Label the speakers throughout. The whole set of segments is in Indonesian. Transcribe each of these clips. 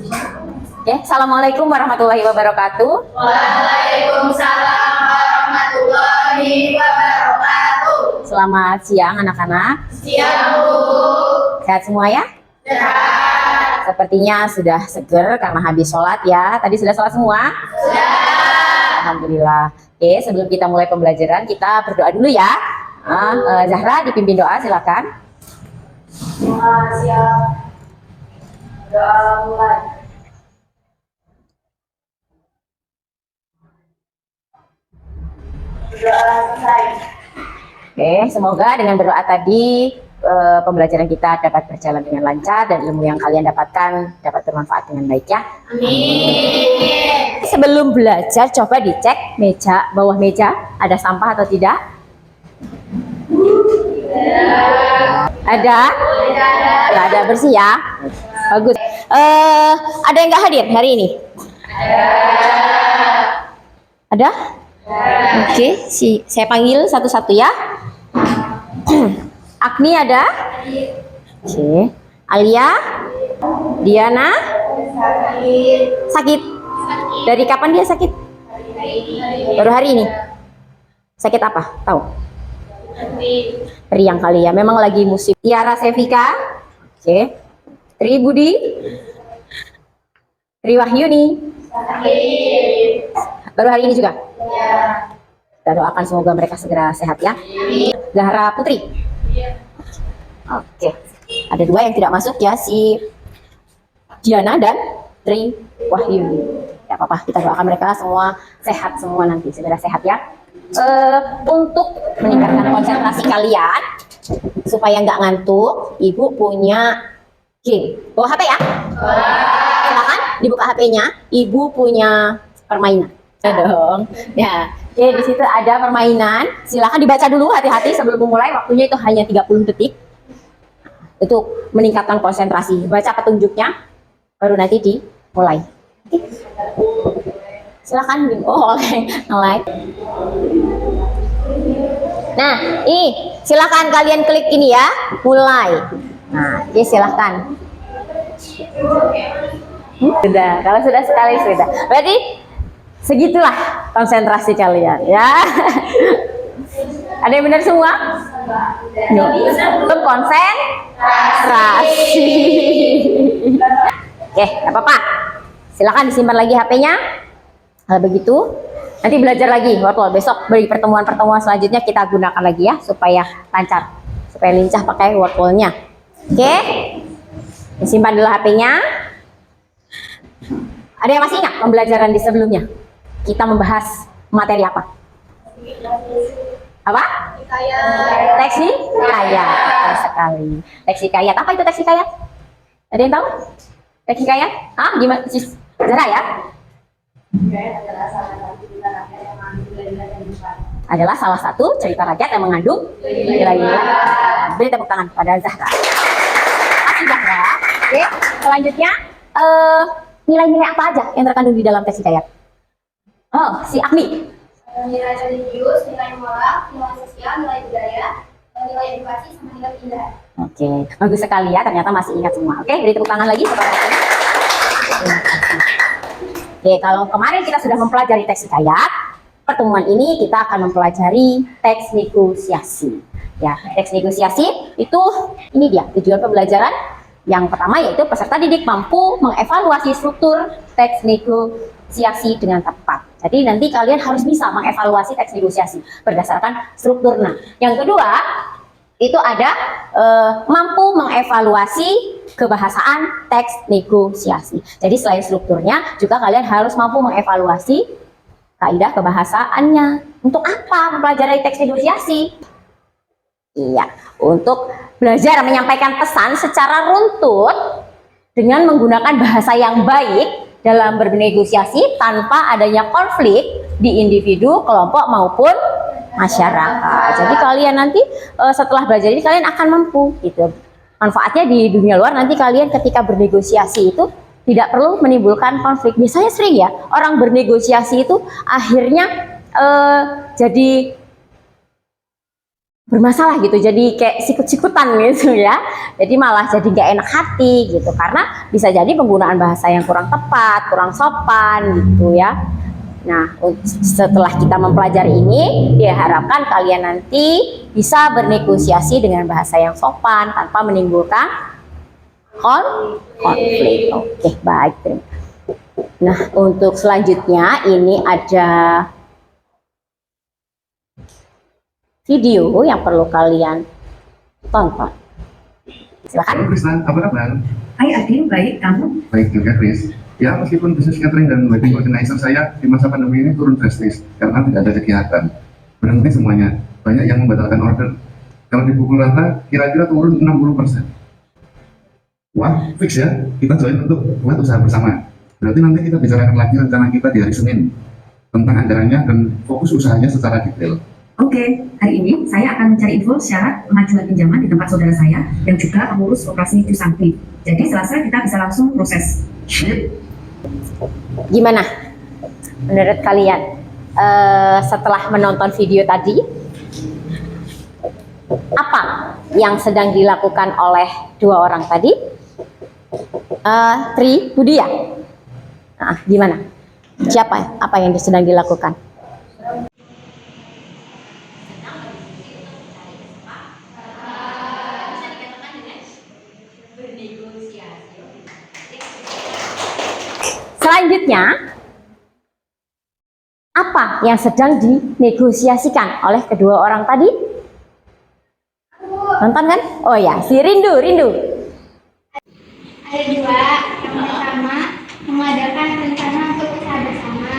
Speaker 1: Oke, Assalamualaikum warahmatullahi wabarakatuh.
Speaker 2: Waalaikumsalam warahmatullahi wabarakatuh.
Speaker 1: Selamat siang anak-anak.
Speaker 2: Siang Bu.
Speaker 1: Sehat semua ya?
Speaker 2: Sehat.
Speaker 1: Sepertinya sudah seger karena habis sholat ya. Tadi sudah sholat semua?
Speaker 2: Sudah.
Speaker 1: Alhamdulillah. Oke, sebelum kita mulai pembelajaran, kita berdoa dulu ya. Zahra dipimpin doa, silakan.
Speaker 2: Siap. Doa mulai. Doa selesai.
Speaker 1: Oke, semoga dengan berdoa tadi pembelajaran kita dapat berjalan dengan lancar dan ilmu yang kalian dapatkan dapat bermanfaat dengan baik ya.
Speaker 2: Amin.
Speaker 1: Sebelum belajar, coba dicek bawah meja ada sampah atau tidak? Ada? Nggak ada, bersih ya? Bagus. Ada yang nggak hadir hari ini? Ada? Oke, saya panggil satu-satu ya. Agni ada? Oke. Alia? Diana? Sakit. Dari kapan dia sakit? Baru hari ini. Sakit apa? Tahu? Riang kali ya. Memang lagi musim. Tiara Sevika? Oke. Tri Budi? Tri Wahyuni? Baru hari ini juga? Kita doakan semoga mereka segera sehat ya. Zahra Putri? Oke. Ada dua yang tidak masuk ya, si Diana dan Tri Wahyuni. Tidak apa-apa, kita doakan mereka semua sehat semua nanti, segera sehat ya. Untuk meningkatkan konsentrasi kalian supaya nggak ngantuk, Ibu punya game. Bawa HP ya? Silakan dibuka HP-nya. Ibu punya permainan. Ya dong. Ya. Oke, di situ ada permainan. Silakan dibaca dulu, hati-hati sebelum memulai. Waktunya itu hanya 30 detik. Untuk meningkatkan konsentrasi. Baca petunjuknya baru nanti dimulai. Oke. Silakan. Oh, like. Nah, silakan kalian klik ini ya, mulai. Nah, oke, silakan. Sudah, kalau sudah sekali sudah. Berarti segitulah konsentrasi kalian ya. Ada yang benar semua? Belum konsentrasi. Oke, nggak apa-apa. Silakan disimpan lagi HP-nya. Kalau begitu, nanti belajar lagi wortwall. Besok beri pertemuan-pertemuan selanjutnya kita gunakan lagi ya supaya lancar, supaya lincah pakai wortwall-nya. Oke, disimpan dulu HP-nya. Ada yang masih ingat pembelajaran di sebelumnya? Kita membahas materi apa? Apa? Teks hikayat. Betul sekali. Teks hikayat. Apa itu teks hikayat? Ada yang tahu? Teks hikayat? Gimana? Zara ya? Adalah salah satu cerita rakyat yang mengandung nilai-nilai. Beri tepuk tangan pada Zahra. Makasih Zahra. Oke, selanjutnya nilai-nilai apa aja yang terkandung di dalam teks hikayat? Oh, si Agni.
Speaker 2: Nilai religius, nilai moral, nilai sosial, nilai budaya, nilai edukasi, sama nilai keindahan.
Speaker 1: Oke, bagus sekali ya. Ternyata masih ingat semua. Oke, beri tepuk tangan lagi. Oke, kalau kemarin kita sudah mempelajari teks hikayat, pertemuan ini kita akan mempelajari teks negosiasi. Ya, teks negosiasi itu ini dia tujuan pembelajaran. Yang pertama yaitu peserta didik mampu mengevaluasi struktur teks negosiasi dengan tepat. Jadi nanti kalian harus bisa mengevaluasi teks negosiasi berdasarkan strukturnya. Yang kedua itu ada mampu mengevaluasi kebahasaan teks negosiasi. Jadi selain strukturnya juga kalian harus mampu mengevaluasi kaidah kebahasaannya. Untuk apa mempelajari teks negosiasi? Iya, untuk belajar menyampaikan pesan secara runtut dengan menggunakan bahasa yang baik dalam bernegosiasi tanpa adanya konflik di individu, kelompok maupun masyarakat. Jadi kalian nanti setelah belajar ini kalian akan mampu gitu. Manfaatnya di dunia luar nanti kalian ketika bernegosiasi itu tidak perlu menimbulkan konflik. Biasanya sering ya orang bernegosiasi itu akhirnya jadi bermasalah gitu, jadi kayak sikut-sikutan gitu ya, jadi malah jadi nggak enak hati gitu, karena bisa jadi penggunaan bahasa yang kurang tepat, kurang sopan gitu ya. Nah, setelah kita mempelajari ini, diharapkan kalian nanti bisa bernegosiasi dengan bahasa yang sopan tanpa menimbulkan konflik. Oke, baik. Nah, untuk selanjutnya ini ada video yang perlu kalian tonton. Silakan.
Speaker 3: Halo Krisna, apa kabar?
Speaker 4: Hai Adin, baik, kamu?
Speaker 3: Baik juga, Kris. Ya, meskipun bisnis catering dan wedding organizer saya di masa pandemi ini turun drastis karena tidak ada kegiatan. Berhenti semuanya. Banyak yang membatalkan order. Kalau dipukul rata, kira-kira turun 60%. Wah, fix ya. Kita join untuk buat usaha bersama. Berarti nanti kita bicarakan lagi rencana kita di hari Senin tentang anggarannya dan fokus usahanya secara detail.
Speaker 4: Oke, hari ini saya akan mencari info syarat pengajuan pinjaman di tempat saudara saya yang juga pengurus operasi Jusangti. Jadi selasa kita bisa langsung proses.
Speaker 1: Gimana menurut kalian setelah menonton video tadi, apa yang sedang dilakukan oleh dua orang tadi? Tri, Budi ya? Nah, gimana? Siapa? Apa yang sedang dilakukan? Selanjutnya, apa yang sedang dinegosiasikan oleh kedua orang tadi? Nonton kan? Oh ya, si Rindu.
Speaker 2: Ada dua. Yang pertama, mengadakan rencana untuk usaha bersama.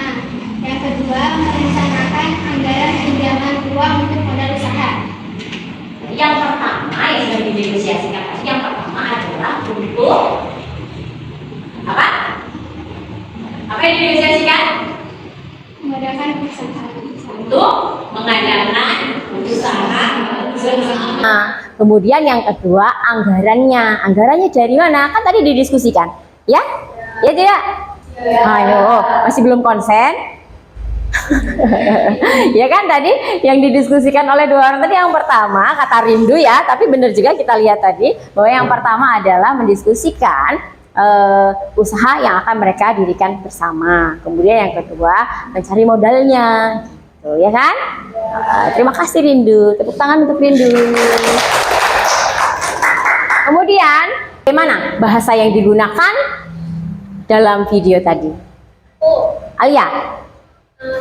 Speaker 2: Yang kedua, merencanakan anggaran pinjaman uang untuk modal usaha.
Speaker 1: Yang pertama yang sedang dinegosiasikan tadi, yang pertama adalah untuk apa? Apa yang dinegosiasikan?
Speaker 2: Mengadakan usaha
Speaker 1: Untuk mengadakan usaha bersama. Nah, kemudian yang kedua anggarannya. Anggarannya dari mana? Kan tadi didiskusikan, ya? Ya tidak? Ayo, masih belum konsen? Ya kan tadi yang didiskusikan oleh dua orang tadi, yang pertama kata Rindu ya, tapi benar juga kita lihat tadi bahwa yang pertama adalah mendiskusikan usaha yang akan mereka dirikan bersama. Kemudian yang kedua mencari modalnya, tuh ya kan? Terima kasih Rindu, tepuk tangan untuk Rindu. Kemudian bagaimana bahasa yang digunakan dalam video tadi? Alia,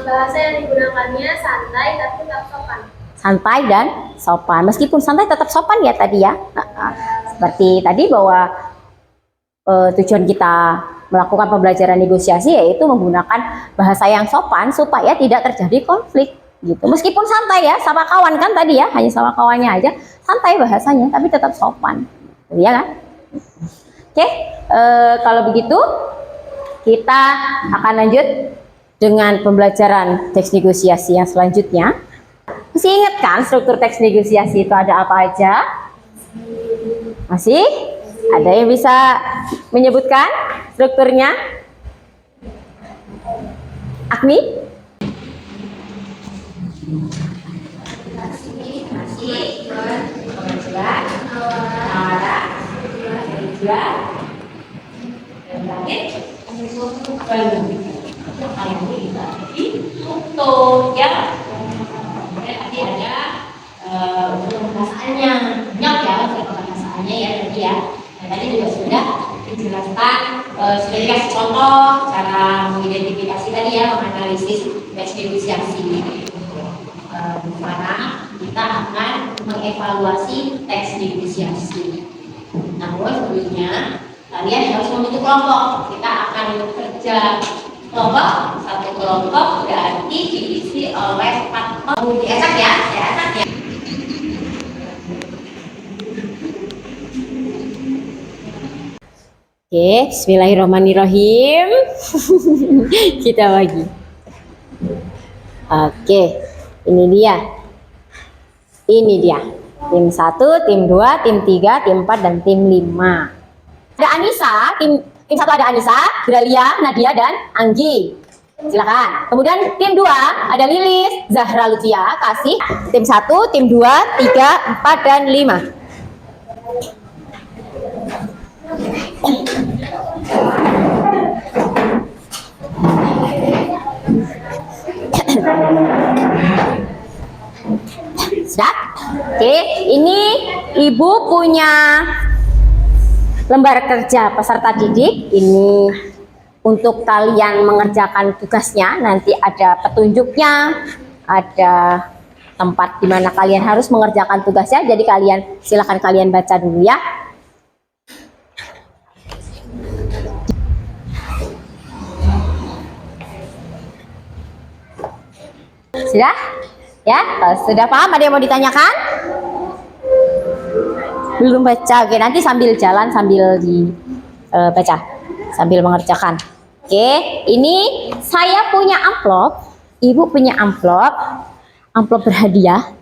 Speaker 2: bahasa yang digunakannya santai tapi tetap sopan.
Speaker 1: santai dan sopan. Meskipun santai tetap sopan ya tadi ya. Seperti tadi bahwa tujuan kita melakukan pembelajaran negosiasi yaitu menggunakan bahasa yang sopan supaya tidak terjadi konflik gitu. Meskipun santai ya, sama kawan kan tadi ya, hanya sama kawannya aja, santai bahasanya tapi tetap sopan. Iya kan? Oke, kalau begitu kita akan lanjut dengan pembelajaran teks negosiasi yang selanjutnya. Masih ingat kan struktur teks negosiasi itu ada apa aja? Masih? Ada yang bisa menyebutkan strukturnya? Agni? Tadi ada untuk pembahasannya, banyak ya untuk pembahasannya ya tadi ya. Dan tadi juga sudah dijelaskan, sudah dikasih contoh cara mengidentifikasi tadi ya, menganalisis teks negosiasi. Sekarang kita akan mengevaluasi teks negosiasi. Namun sebelumnya kalian harus membentuk kelompok. Kita akan bekerja kelompok, satu kelompok berarti diisi oleh 4 orang. Diacak ya, diacak ya. Oke, bismillahirrahmanirrahim. Kita bagi. Oke, ini dia. Ini dia. Tim 1, tim 2, tim 3, tim 4, dan tim 5. Ada Anissa, tim 1 ada Anissa, Gralia, Nadia, dan Anggi. Silakan. Kemudian tim 2 ada Lilis, Zahra Lucia, kasih tim 1, tim 2, 3, 4 dan 5. Sudah? Oke, ini Ibu punya lembar kerja peserta didik. Ini untuk kalian mengerjakan tugasnya. Nanti ada petunjuknya, ada tempat di mana kalian harus mengerjakan tugasnya. Jadi silakan kalian baca dulu ya. Sudah? Ya, kalau sudah paham, ada yang mau ditanyakan? Belum baca. Oke, nanti sambil jalan sambil dibaca, sambil mengerjakan. Oke, ini saya punya amplop, Ibu punya amplop berhadiah.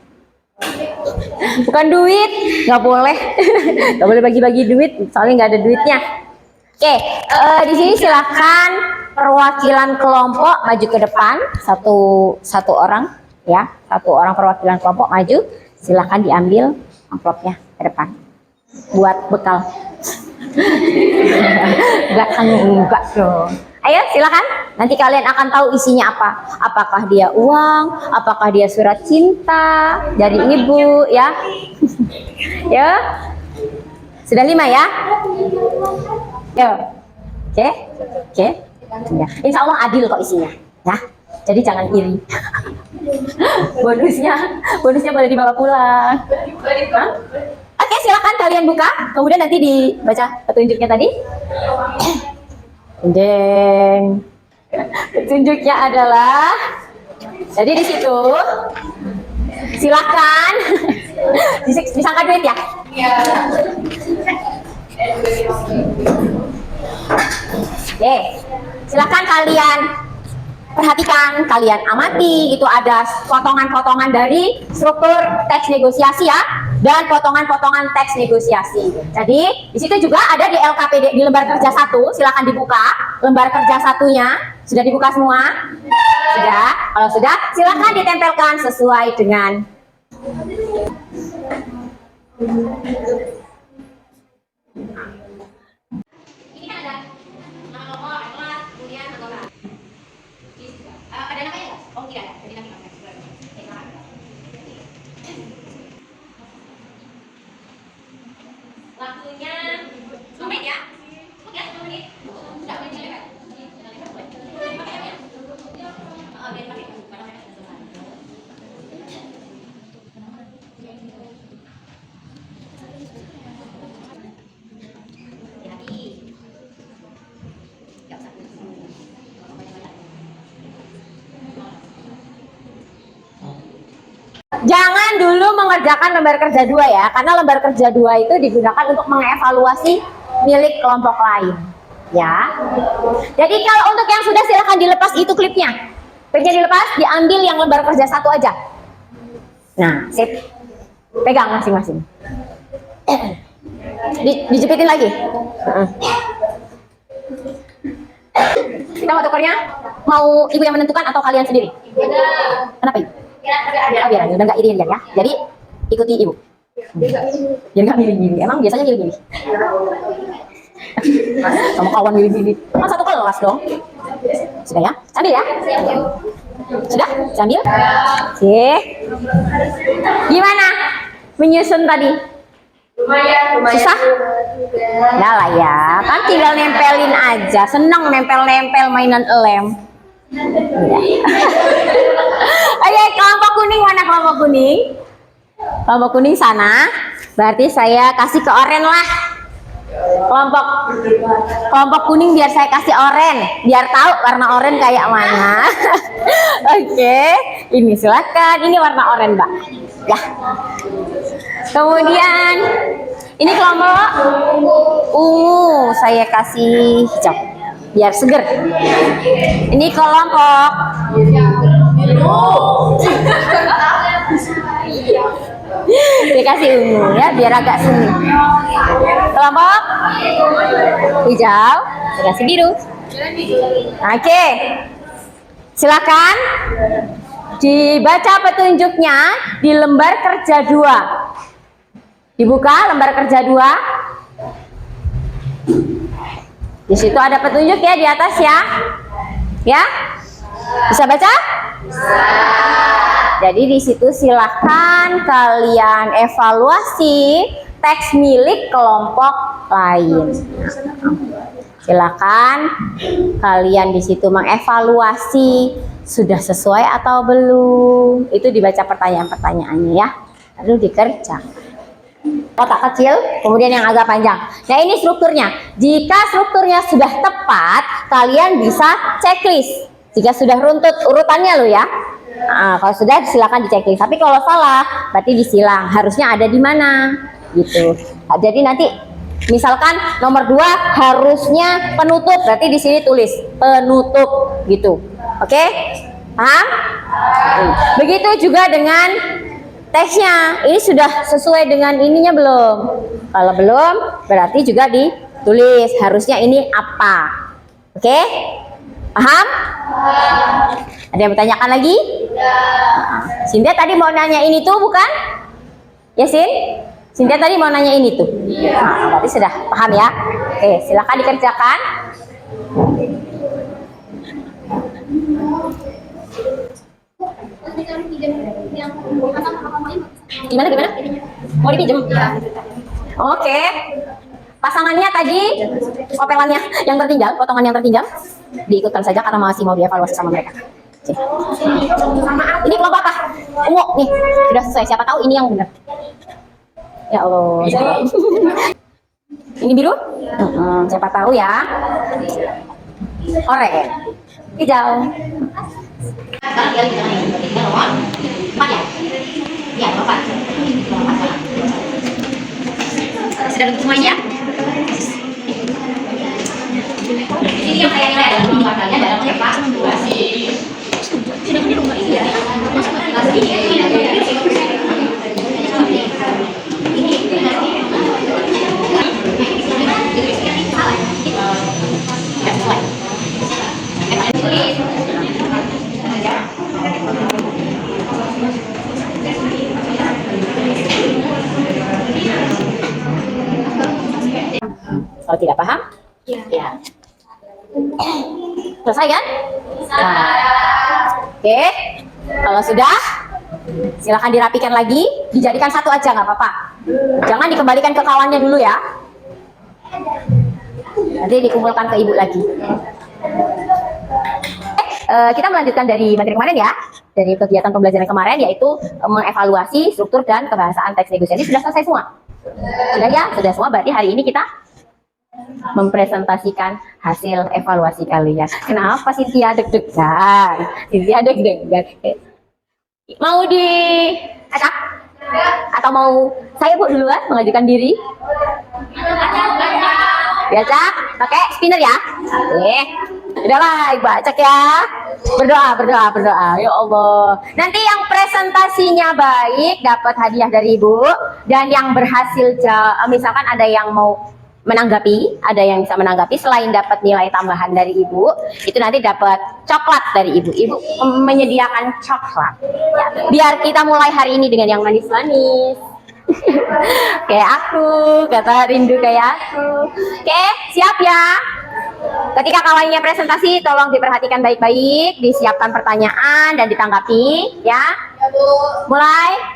Speaker 1: Bukan duit, nggak boleh, nggak boleh bagi-bagi duit, soalnya nggak ada duitnya. Oke, di sini silakan perwakilan kelompok maju ke depan, satu orang, ya, satu orang perwakilan kelompok maju, silakan diambil amplopnya ke depan, buat bekal. Enggak dong. Ayo silakan, nanti kalian akan tahu isinya apa. Apakah dia uang, apakah dia surat cinta dari ibu, ya. Ya, sudah 5 ya. Yo, oke. Ya. Insya Allah adil kok isinya, ya. Jadi jangan iri. bonusnya boleh dibawa pulang. Hah? Oke, silakan kalian buka. Kemudian nanti dibaca petunjuknya tadi. Deng. Petunjuknya adalah, jadi di situ silakan disangka duit ya. Oke, silakan kalian perhatikan, kalian amati, itu ada potongan-potongan dari struktur teks negosiasi ya, dan potongan-potongan teks negosiasi. Jadi di situ juga ada di LKPD di lembar kerja 1, silakan dibuka lembar kerja satunya. Sudah dibuka semua? Sudah. Kalau sudah, silakan ditempelkan sesuai dengan ini kan ada nama nomor, kelas, kemudian anggota. Ada namanya nggak? Oh tidak ada. Jadi nanti waktunya 10 menit ya. Oke, 10 menit. Sudah boleh dilepas. Oh, biar pakai. Jangan dulu mengerjakan lembar kerja 2 ya, karena lembar kerja 2 itu digunakan untuk mengevaluasi milik kelompok lain. Ya. Jadi kalau untuk yang sudah silakan dilepas itu klipnya. Klipnya dilepas, diambil yang lembar kerja 1 aja. Nah, sip. Pegang masing-masing. Dijepitin lagi. Kita mau tukernya? Mau ibu yang menentukan atau kalian sendiri? Kenapa ibu? Biar udah nggak iri ya. Jadi ikuti ibu. Biar nggak milih-milih. Emang biasanya milih-milih. Sama kawan milih-milih. Kan satu kelas dong. Sudah ya? Ambil ya? Sudah? Sambil? Oke. Gimana? Menyusun tadi? Lumayan. Susah? Udah lah ya. Kan tinggal nempelin aja. Seneng nempel-nempel mainan lem. Oke, kelompok kuning mana kelompok kuning? Kelompok kuning sana. Berarti saya kasih ke oren lah. Kelompok kuning biar saya kasih oren, biar tahu warna oren kayak mana. Oke, ini silakan. Ini warna oren, Mbak. Ya. Kemudian ini kelompok ungu, saya kasih hijau biar seger. Ini kelompok dikasih ungu ya biar agak seni. Kelompok hijau dikasih biru. Oke. Silakan dibaca petunjuknya di lembar kerja 2. Dibuka lembar kerja 2. Di situ ada petunjuk ya di atas ya. Ya? Bisa baca? Jadi di situ silakan kalian evaluasi teks milik kelompok lain. Silakan kalian di situ mengevaluasi sudah sesuai atau belum. Itu dibaca pertanyaan-pertanyaannya ya. Lalu dikerjakan. Kotak kecil, kemudian yang agak panjang. Nah ini strukturnya. Jika strukturnya sudah tepat, kalian bisa checklist. Jika sudah runtut urutannya loh ya. Nah, kalau sudah silakan di checklist. Tapi kalau salah, berarti disilang. Harusnya ada di mana, gitu. Nah, jadi nanti misalkan nomor 2 harusnya penutup, berarti di sini tulis penutup, gitu. Oke? Paham? Begitu juga dengan teksnya. Ini sudah sesuai dengan ininya belum? Kalau belum, berarti juga ditulis. Harusnya ini apa? Oke? Paham? Ada yang bertanyakan lagi? Cynthia tadi mau nanya ini tuh bukan? Ya Sin? Cynthia tadi mau nanya ini tuh? Nah, berarti sudah paham ya? Oke, silakan dikerjakan. Gimana? Mau dipinjam? Oke. Pasangannya tadi, opelannya yang tertinggal, potongan yang tertinggal, diikutkan saja karena masih mau dievaluasi sama mereka. Oke. Ini kelompok apa? Ungu nih, sudah sesuai. Siapa tahu ini yang benar. Ya Allah. Ini biru? Siapa tahu ya. Oranye. Hijau. Sudah bentuk semuanya? Ini yang kayak ini adalah warnanya dalam evaluasi. Kalau tidak paham? Ya. Selesai kan? Oke. Kalau sudah, silakan dirapikan lagi, dijadikan satu aja nggak apa-apa. Jangan dikembalikan ke kawannya dulu ya. Nanti dikumpulkan ke ibu lagi. Kita melanjutkan dari materi kemarin ya, dari kegiatan pembelajaran kemarin, yaitu mengevaluasi struktur dan kebahasaan teks negosiasi. Sudah selesai semua? Sudah ya? Sudah semua, berarti hari ini kita mempresentasikan hasil evaluasi kalian. Kenapa Cynthia deg-degan? Cynthia deg-degan. Mau diacak? Atau mau saya Bu duluan mengajukan diri? Diacak? Pakai spinner ya? Oke. Udahlah, Ibu acak ya. Berdoa. Ya Allah. Nanti yang presentasinya baik dapat hadiah dari Ibu, dan yang berhasil misalkan ada yang mau menanggapi, ada yang bisa menanggapi selain dapat nilai tambahan dari Ibu, itu nanti dapat coklat dari Ibu. Ibu menyediakan coklat. Ya, biar kita mulai hari ini dengan yang manis-manis. Kayak aku, kata Rindu kayak aku. Oke, siap ya? Ketika kawannya presentasi, tolong diperhatikan baik-baik, disiapkan pertanyaan dan ditanggapi, ya. Mulai.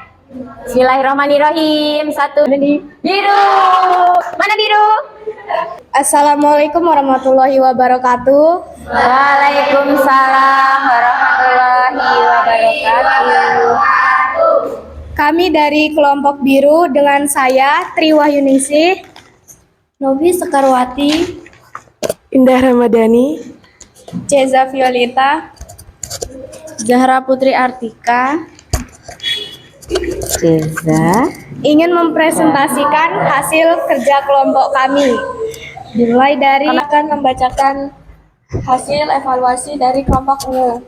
Speaker 1: Bismillahirrahmanirrahim. Satu biru. Mana biru?
Speaker 2: Assalamualaikum warahmatullahi wabarakatuh.
Speaker 1: Waalaikumsalam warahmatullahi wabarakatuh.
Speaker 2: Kami dari kelompok biru dengan saya Tri Wahyuningsih, Novi Sekarwati,
Speaker 5: Indah Ramadhani,
Speaker 2: Ceza Violeta, Zahra Putri Artika,
Speaker 1: Ceza
Speaker 2: ingin mempresentasikan hasil kerja kelompok kami. Dimulai dari akan membacakan hasil evaluasi dari kelompok ungu.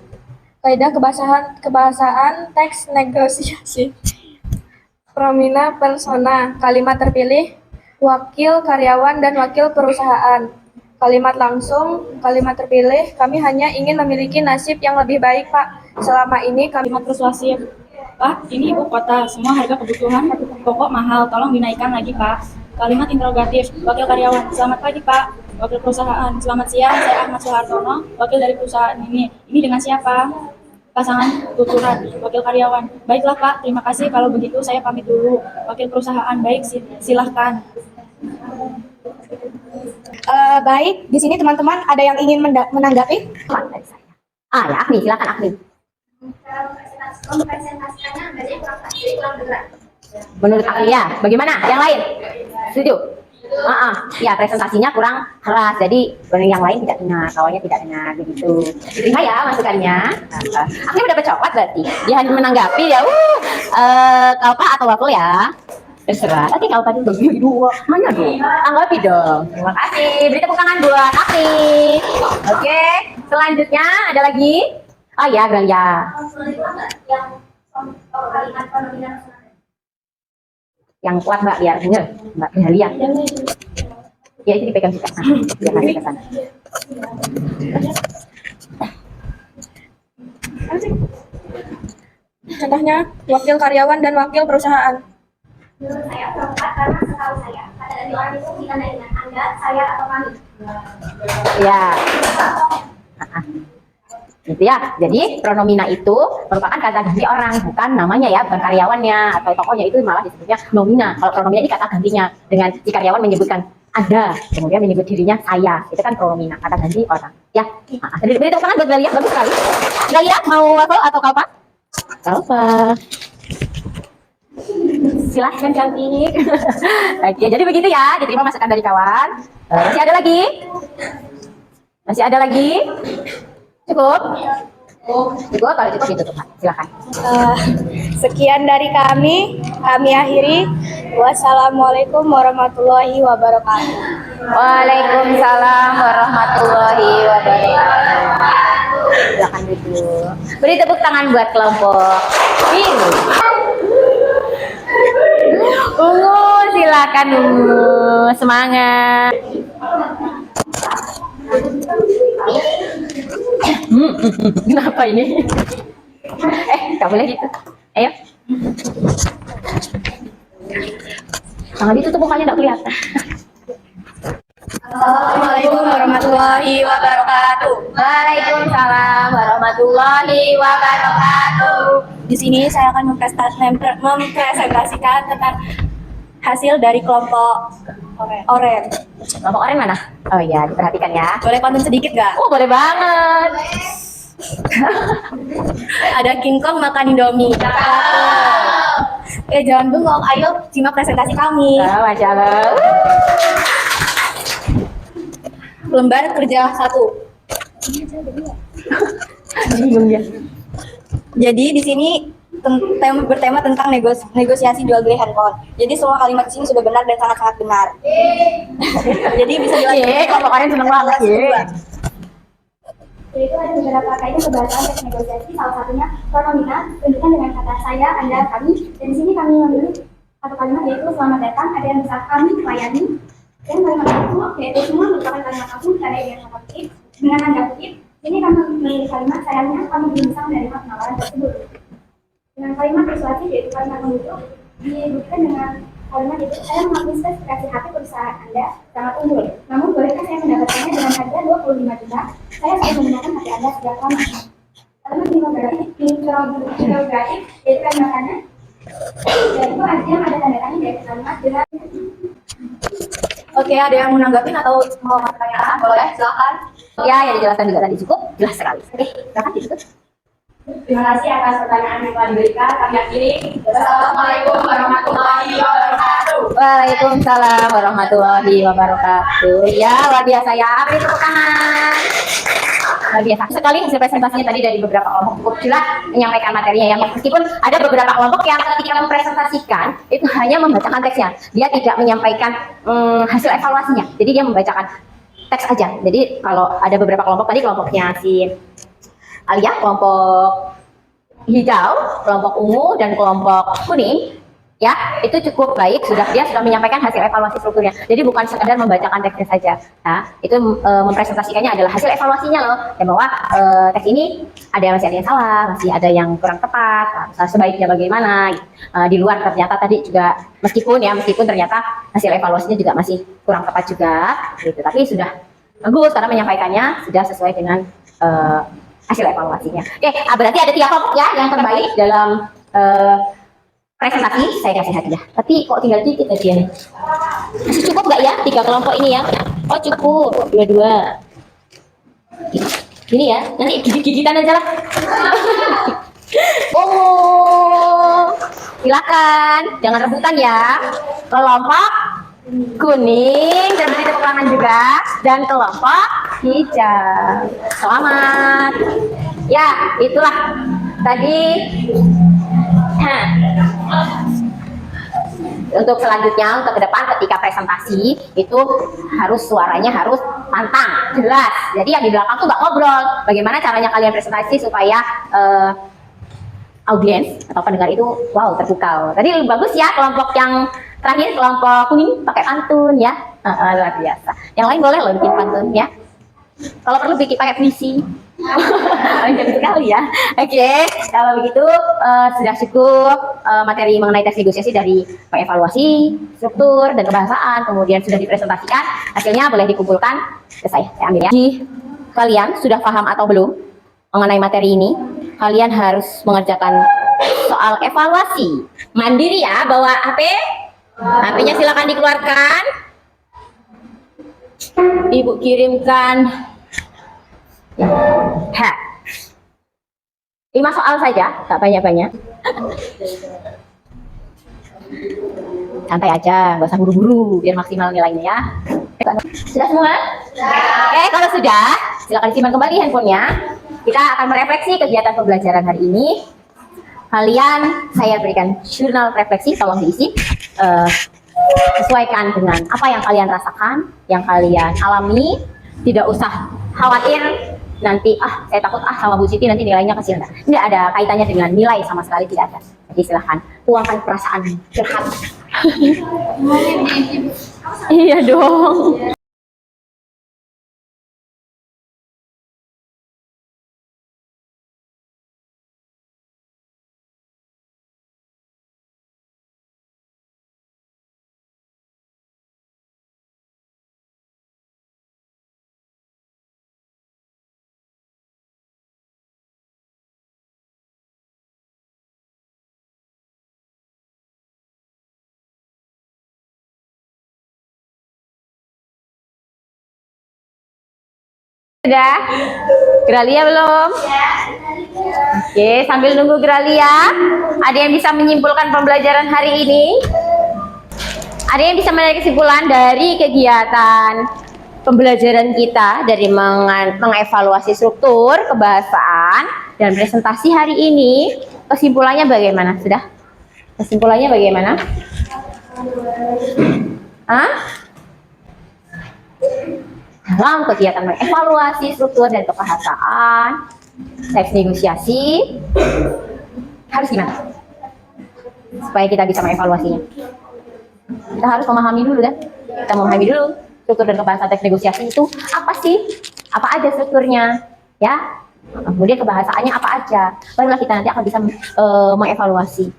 Speaker 2: Kaidah kebahasaan teks negosiasi. Promina persona, kalimat terpilih, wakil karyawan dan wakil perusahaan.
Speaker 6: kalimat langsung, kalimat terpilih, kami hanya ingin memiliki nasib yang lebih baik, Pak. Selama ini kalimat persuasif. Pak, ini ibu kota, semua harga kebutuhan pokok mahal, tolong dinaikkan lagi, Pak. Kalimat interrogatif, wakil karyawan, selamat pagi, Pak. Wakil perusahaan, selamat siang, saya Ahmad Soehartono, wakil dari perusahaan ini. Ini dengan siapa? Pasangan tuturan, wakil karyawan. Baiklah, Pak, terima kasih. Kalau begitu saya pamit dulu. Wakil perusahaan, baik, silahkan.
Speaker 2: Baik, di sini teman-teman ada yang ingin menanggapi?
Speaker 1: Dari saya. Ya Agni, silakan Agni.
Speaker 2: Mempresentasikannya agaknya kurang pas, jadi kurang bergerak.
Speaker 1: Menurut Agni ya, bagaimana? Yang lain? Setuju? Ya presentasinya kurang keras, jadi yang lain tidak dengar, kawannya tidak dengar begitu. Diterima ya masukannya. Agni udah dapat coklat berarti. Dia hanya menanggapi ya. Kalpa atau wakil ya? Terserah. Oke, kalau tadi bagi dua, mana dong? Tanggapi dong. Terima kasih. Beri tepuk tangan buat Agni. Oke, selanjutnya ada lagi. Oh ya, Gralia. Yang kuat Mbak, biar bener. Mbak Gralia. Ya, itu dipegang juga. Biar ngasih ke sana.
Speaker 6: Contohnya, wakil karyawan dan wakil perusahaan.
Speaker 2: Menurut saya kurang pas karena setahu saya, kata dari orang itu ditandai dengan Anda, saya, atau kami.
Speaker 1: Ya. Gitu ya. Jadi pronomina itu merupakan kata ganti orang, bukan namanya ya, bukan karyawannya atau tokohnya, itu malah disebutnya nomina. Kalau pronomina ini kata gantinya, dengan si karyawan menyebutkan Anda, kemudian menyebut dirinya saya, itu kan pronomina, kata ganti orang. Ya. Jadi beri tepuk tangan buat Galia, bagus sekali. Galia mau waffle atau kalpa? Kalpa. Silahkan cantik. Oke, jadi begitu ya, diterima masukan dari kawan. Masih ada lagi? Masih ada lagi? Cukup? Cukup, kalau cukup ditutup. Silakan.
Speaker 6: Sekian dari kami akhiri. Wassalamualaikum warahmatullahi wabarakatuh.
Speaker 1: Waalaikumsalam warahmatullahi wabarakatuh. Silakan duduk. Beri tepuk tangan buat kelompok biru. Ungu, silakan Ungu. Semangat. Kenapa ini? Gak boleh gitu. Ayo. Jangan ditutup, mukanya gak kelihatan.
Speaker 6: Assalamualaikum warahmatullahi wabarakatuh.
Speaker 1: Waalaikumsalam warahmatullahi wabarakatuh.
Speaker 6: Di sini saya akan mempresentasikan tentang hasil dari kelompok oren.
Speaker 1: Kelompok oren mana? Oh iya, diperhatikan ya.
Speaker 6: Boleh pantun sedikit gak?
Speaker 1: Oh, boleh banget.
Speaker 6: Ada King Kong makan Indomie. Jangan bengong, ayo simak presentasi kami.
Speaker 1: Masya Allah.
Speaker 6: Lembar kerja 1.
Speaker 1: Bingung ya.
Speaker 6: Jadi di sini bertema tentang negosiasi jual beli handphone. Jadi semua kalimat di sini sudah benar dan sangat-sangat benar. Jadi bisa dilanjutkan.
Speaker 1: Kelompok oren seneng banget.
Speaker 2: Yaitu ada beberapa kaidah pembahasan teks negosiasi, salah satunya pronomina, tunjukkan dengan kata saya, Anda, kami. Dan di sini kami memilih satu kalimat yaitu selamat datang, ada yang bisa kami layani. Dan kalimat itu yaitu semua merupakan kalimat aku karena dengan kata kutip. Dengan tanda kutip, ini kami memilih kalimat sayangnya kami belum bisa menerima penawaran tersebut. Dengan kalimat persuasif yaitu kalimat membujuk, dibuktikan dengan kalimat itu saya mengakui spesifikasi hati perusahaan Anda sangat unggul. Namun bolehkah saya mendapatkannya dengan harga 25 juta? Saya sudah menggunakan hati Anda sejak lama. Kalimat interrogatif yaitu kalimatnya yaitu artinya ada tanda tanya dari kalimat dengan.
Speaker 6: Oke, ada yang mau nanggapin atau mau pertanyaan? Boleh, silakan.
Speaker 1: Ya, yang dijelaskan juga tadi cukup jelas sekali. Oke, silakan ditutup.
Speaker 2: Terima kasih atas pertanyaan yang telah diberikan. Kami akhiri. Wassalamualaikum warahmatullahi wabarakatuh.
Speaker 1: Waalaikumsalam warahmatullahi wabarakatuh. Ya, luar biasa ya. Beri tepuk tangan. Luar biasa sekali hasil presentasinya tadi dari beberapa kelompok, cukup jelas menyampaikan materinya ya. Meskipun ada beberapa kelompok yang ketika mempresentasikan itu hanya membacakan teksnya, dia tidak menyampaikan hasil evaluasinya. Jadi dia membacakan teks aja. Jadi kalau ada beberapa kelompok tadi, kelompoknya si Alia, kelompok hijau, kelompok ungu, dan kelompok kuning, Ya, itu cukup baik, dia sudah menyampaikan hasil evaluasi strukturnya. Jadi bukan sekedar membacakan teksnya saja. Nah, itu mempresentasikannya adalah hasil evaluasinya loh, ya bahwa teks ini masih ada yang salah, masih ada yang kurang tepat, nah, sebaiknya bagaimana. Di luar ternyata tadi juga meskipun ternyata hasil evaluasinya juga masih kurang tepat juga, gitu. Tapi sudah bagus karena menyampaikannya sudah sesuai dengan hasil evaluasinya. Oke, berarti ada 3 kelompok ya yang terbaik dalam presentasi, saya kasih hadiah. Tapi kok tinggal dikit hadiahnya. Masih cukup nggak ya 3 kelompok ini ya? Oh cukup, 2-2. Gini ya, nanti gigit-gigitan aja lah. Oh, silakan, jangan rebutan ya. Kelompok kuning, dan beri tepuk tangan juga. Dan kelompok hijau. Selamat. Ya, itulah tadi. Untuk selanjutnya, untuk ke depan ketika presentasi itu suaranya harus pantang, jelas. Jadi yang di belakang tuh nggak ngobrol. Bagaimana caranya kalian presentasi supaya audiens atau pendengar itu wow terpukau. Tadi lebih bagus ya kelompok yang terakhir, kelompok kuning pakai pantun ya, luar biasa. Yang lain boleh loh bikin pantun ya. Kalau perlu bikin pakai puisi. Panjang sekali ya. Oke, kalau begitu sudah cukup materi mengenai tes negosiasi dari mengevaluasi struktur dan kebahasaan, kemudian sudah dipresentasikan, hasilnya boleh dikumpulkan ke saya ambil ya. Kalian sudah paham atau belum mengenai materi ini? Kalian harus mengerjakan soal evaluasi mandiri ya, bawa HP, HP-nya silakan dikeluarkan. Ibu kirimkan 5 soal saja, tak banyak-banyak. Santai aja, nggak usah buru-buru, biar maksimal nilainya ya. Sudah semua? Oke, kalau sudah, silakan simpan kembali handphonenya. Kita akan merefleksi kegiatan pembelajaran hari ini. Kalian, saya berikan jurnal refleksi, tolong diisi. Sesuaikan dengan apa yang kalian rasakan, yang kalian alami. Tidak usah khawatir nanti saya takut sama Bu Siti nanti nilainya kecil. Tidak ada kaitannya dengan nilai sama sekali, tidak ada. Jadi silahkan tuangkan perasaan curhat. Iya dong. Sudah? Gralia belum? Oke, sambil nunggu Gralia, ada yang bisa menyimpulkan pembelajaran hari ini? Ada yang bisa menarik kesimpulan dari kegiatan pembelajaran kita dari mengevaluasi struktur, kebahasaan, dan presentasi hari ini? Kesimpulannya bagaimana? Sudah? Kesimpulannya bagaimana? Dalam kegiatan mengevaluasi struktur dan kebahasaan, teks negosiasi harus gimana? Supaya kita bisa mengevaluasinya. Kita harus memahami dulu kan? Kita memahami dulu struktur dan kebahasaan teks negosiasi itu apa sih? Apa aja strukturnya? Ya. Kemudian kebahasaannya apa aja? Barulah kita nanti akan bisa mengevaluasi.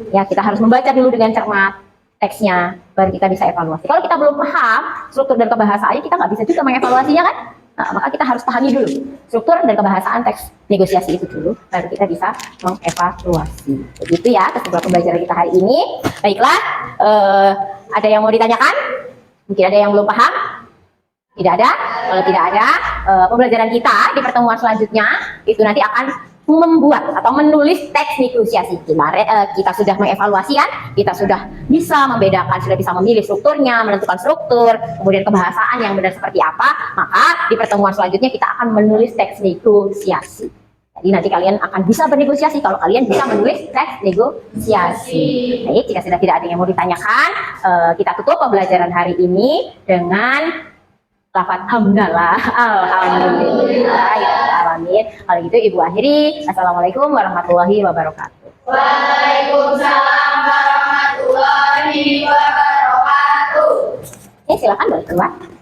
Speaker 1: Ya, kita harus membaca dulu dengan cermat teksnya, baru kita bisa evaluasi. Kalau kita belum paham struktur dan kebahasaannya, kita nggak bisa juga mengevaluasinya kan? Nah, maka kita harus pahami dulu struktur dan kebahasaan teks negosiasi itu dulu, baru kita bisa mengevaluasi. Begitu ya kesimpulan pembelajaran kita hari ini. Baiklah, ada yang mau ditanyakan? Mungkin ada yang belum paham? Tidak ada? Kalau tidak ada, pembelajaran kita di pertemuan selanjutnya itu nanti akan membuat atau menulis teks negosiasi. Kita sudah mengevaluasi kan, kita sudah bisa membedakan, sudah bisa memilih strukturnya, menentukan struktur, kemudian kebahasaan yang benar seperti apa, maka di pertemuan selanjutnya kita akan menulis teks negosiasi. Jadi nanti kalian akan bisa bernegosiasi kalau kalian bisa menulis teks negosiasi. Baik, jika sudah tidak ada yang mau ditanyakan, kita tutup pembelajaran hari ini dengan lafaz hamdalah, alhamdulillah, alamin. Kalau gitu Ibu akhiri. Assalamualaikum warahmatullahi wabarakatuh.
Speaker 7: Waalaikumsalam warahmatullahi wabarakatuh.
Speaker 1: warahmatullahi wabarakatuh. Silakan boleh keluar.